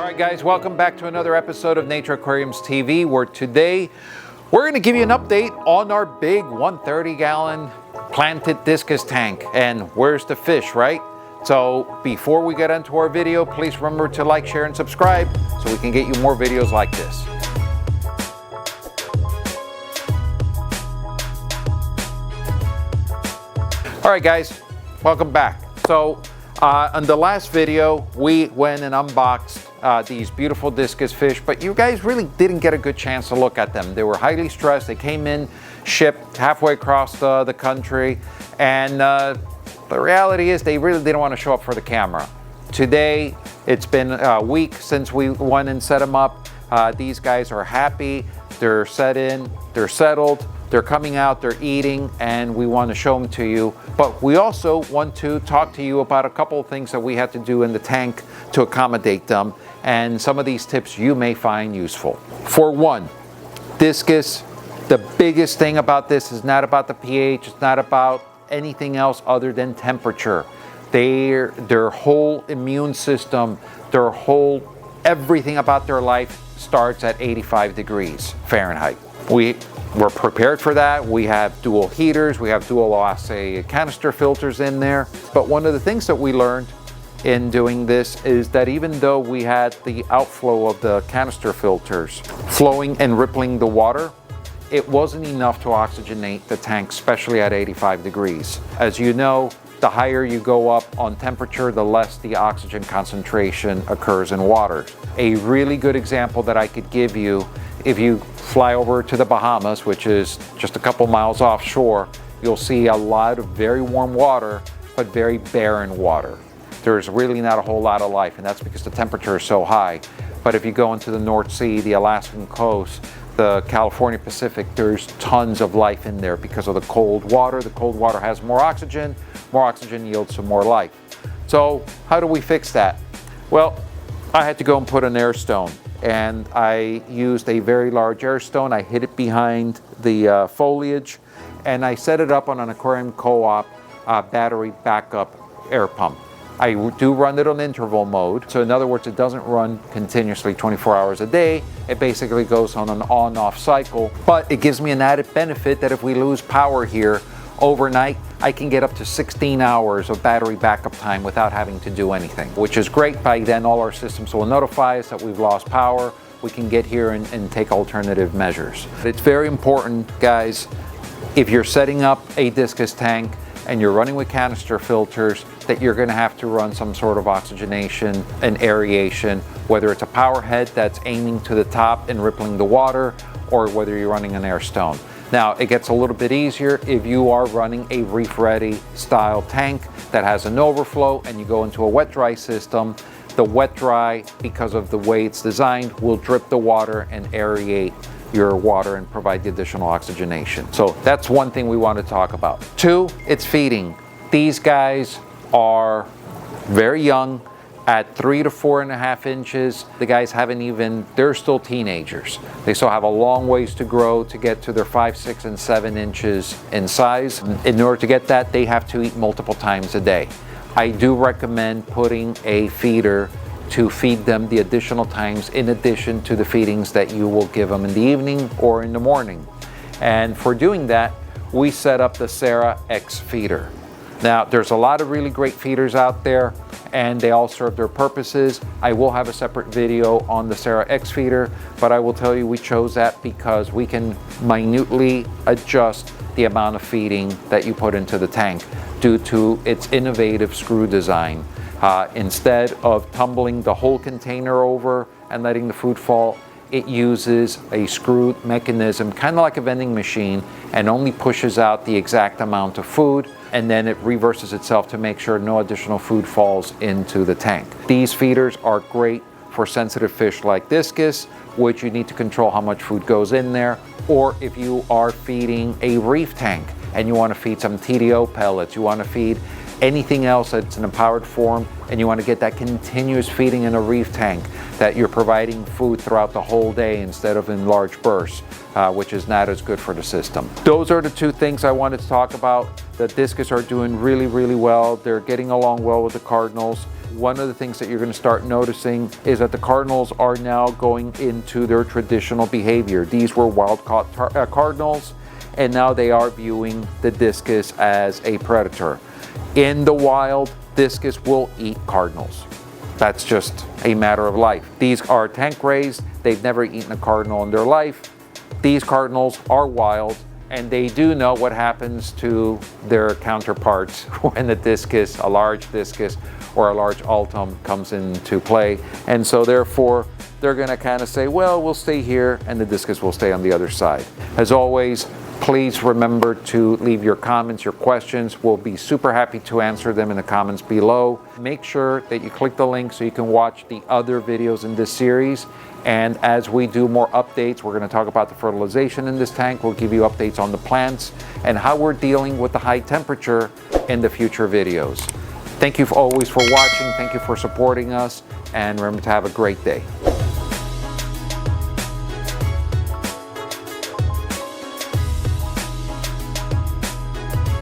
All right, guys, welcome back to another episode of Nature Aquariums TV, where today we're going to give you an update on our big 130-gallon planted discus tank. And where's the fish, right? So before we get into our video, please remember to like, share, and subscribe so we can get you more videos like this. All right, guys, welcome back. So on the last video, we went and unboxed these beautiful discus fish, but you guys really didn't get a good chance to look at them. They were highly stressed. They came in shipped halfway across the country, and the reality is they really didn't want to show up for the camera. Today, it's been a week since we went and set them up. These guys are happy. They're set in. They're settled. They're coming out, they're eating, and we want to show them to you. But we also want to talk to you about a couple of things that we had to do in the tank to accommodate them, and some of these tips you may find useful. For one, discus, the biggest thing about this is not about the pH, it's not about anything else other than temperature. Their whole immune system, everything about their life starts at 85 degrees Fahrenheit. We're prepared for that. We have dual heaters, we have dual OSA canister filters in there. But one of the things that we learned in doing this is that even though we had the outflow of the canister filters flowing and rippling the water, it wasn't enough to oxygenate the tank, especially at 85 degrees. As you know, the higher you go up on temperature, the less the oxygen concentration occurs in water. A really good example that I could give you, if you fly over to the Bahamas, which is just a couple miles offshore, you'll see a lot of very warm water, but very barren water. There's really not a whole lot of life, and that's because the temperature is so high. But if you go into the North Sea, the Alaskan coast, the California Pacific, there's tons of life in there because of the cold water. The cold water has more oxygen yields some more life. So how do we fix that? Well, I had to go and put an air stone, and I used a very large air stone. I hid it behind the foliage, and I set it up on an Aquarium Co-op battery backup air pump. I do run it on interval mode. So in other words, it doesn't run continuously 24 hours a day. It basically goes on an on-off cycle, but it gives me an added benefit that if we lose power here overnight, I can get up to 16 hours of battery backup time without having to do anything, which is great. By then, all our systems will notify us that we've lost power. We can get here and take alternative measures. It's very important, guys, if you're setting up a discus tank and you're running with canister filters, that you're going to have to run some sort of oxygenation and aeration, whether it's a power head that's aiming to the top and rippling the water, or whether you're running an air stone. Now, it gets a little bit easier if you are running a reef-ready style tank that has an overflow and you go into a wet-dry system. The wet-dry, because of the way it's designed, will drip the water and aerate your water and provide the additional oxygenation. So that's one thing we want to talk about. Two, it's feeding. These guys are very young. At 3 to 4.5 inches, the guys they're still teenagers. They still have a long ways to grow to get to their 5, 6, and 7 inches in size. In order to get that, they have to eat multiple times a day. I do recommend putting a feeder to feed them the additional times in addition to the feedings that you will give them in the evening or in the morning. And for doing that, we set up the Sarah X feeder. Now, there's a lot of really great feeders out there, and they all serve their purposes. I will have a separate video on the Sarah X feeder, but I will tell you we chose that because we can minutely adjust the amount of feeding that you put into the tank due to its innovative screw design. Instead of tumbling the whole container over and letting the food fall, it uses a screwed mechanism, kind of like a vending machine, and only pushes out the exact amount of food, and then it reverses itself to make sure no additional food falls into the tank. These feeders are great for sensitive fish like discus, which you need to control how much food goes in there, or if you are feeding a reef tank and you want to feed some TDO pellets, you want to feed anything else that's in a powered form, and you want to get that continuous feeding in a reef tank, that you're providing food throughout the whole day instead of in large bursts, which is not as good for the system. Those are the two things I wanted to talk about. The discus are doing really, really well. They're getting along well with the cardinals. one of the things that you're going to start noticing is that the cardinals are now going into their traditional behavior. These were wild-caught cardinals, and now they are viewing the discus as a predator. In the wild, discus will eat cardinals. That's just a matter of life. These are tank raised. They've never eaten a cardinal in their life. These cardinals are wild, and they do know what happens to their counterparts when the discus, a large discus or a large ultum, comes into play. And so therefore, they're gonna kind of say, well, we'll stay here, and the discus will stay on the other side. As always, please remember to leave your comments, your questions. We'll be super happy to answer them in the comments below. Make sure that you click the link so you can watch the other videos in this series. And as we do more updates, we're going to talk about the fertilization in this tank. We'll give you updates on the plants and how we're dealing with the high temperature in the future videos. Thank you always for watching. Thank you for supporting us. And remember to have a great day.